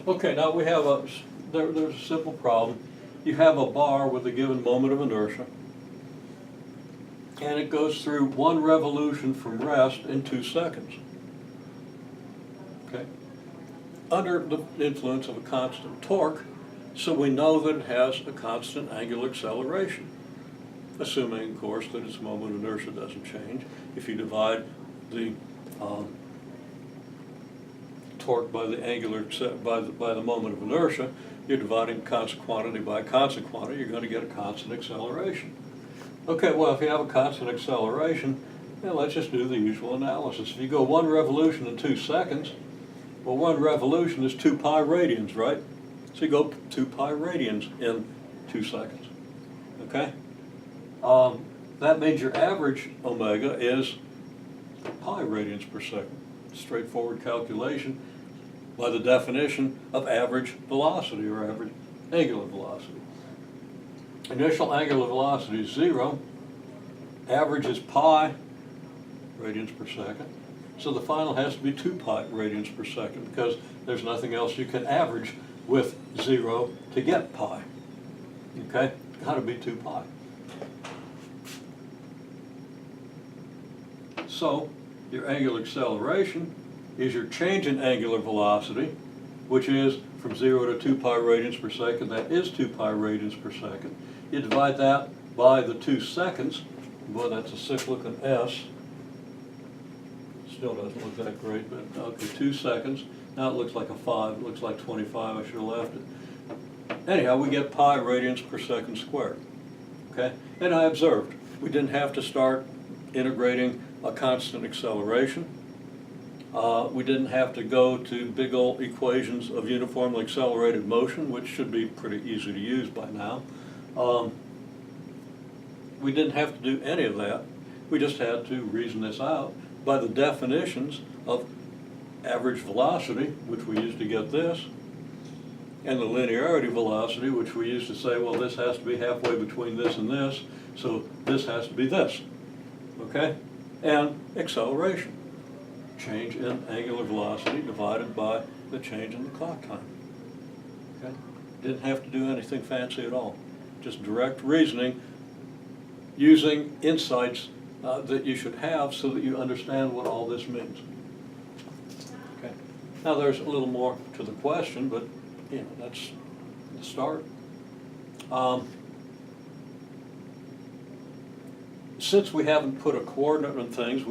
Okay, now we have there's a simple problem. You have a bar with a given moment of inertia, and it goes through one revolution from rest in 2 seconds. Okay? Under the influence of a constant torque, so we know that it has a constant angular acceleration, assuming, of course, that its moment of inertia doesn't change. If you divide the torque by the angular by the moment of inertia, you're dividing constant quantity by constant quantity, you're going to get a constant acceleration. Okay, well, if you have a constant acceleration, then let's just do the usual analysis. If you go 1 revolution in 2 seconds, well, 1 revolution is 2 pi radians, right? So you go 2 pi radians in 2 seconds, okay? That means your average omega is pi radians per second. Straightforward calculation by the definition of average velocity or average angular velocity. Initial angular velocity is 0. Average is pi radians per second. So the final has to be 2 pi radians per second because there's nothing else you can average with 0 to get pi. Okay? Got to be 2 pi. So your angular acceleration is your change in angular velocity, which is from 0 to 2 pi radians per second. That is 2 pi radians per second. You divide that by the 2 seconds. Boy, that's a cyclic S. Still doesn't look that great, but okay, 2 seconds. Now it looks like a 5. It looks like 25. I should have left it. Anyhow, we get pi radians per second squared. Okay? And I observed we didn't have to start integrating a constant acceleration. We didn't have to go to big old equations of uniformly accelerated motion, which should be pretty easy to use by now. We didn't have to do any of that. We just had to reason this out by the definitions of average velocity, which we used to get this, and the linearity velocity, which we used to say, well, this has to be halfway between this and this, so this has to be this. Okay? And acceleration. Change in angular velocity divided by the change in the clock time. Okay? Didn't have to do anything fancy at all. Just direct reasoning using insights that you should have so that you understand what all this means. Okay. Now there's a little more to the question, but you know, that's the start. Since we haven't put a coordinate on things,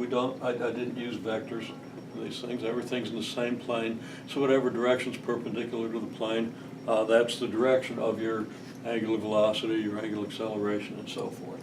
I didn't use vectors for these things. Everything's in the same plane, so whatever direction's perpendicular to the plane, that's the direction of your angular velocity, your angular acceleration, and so forth.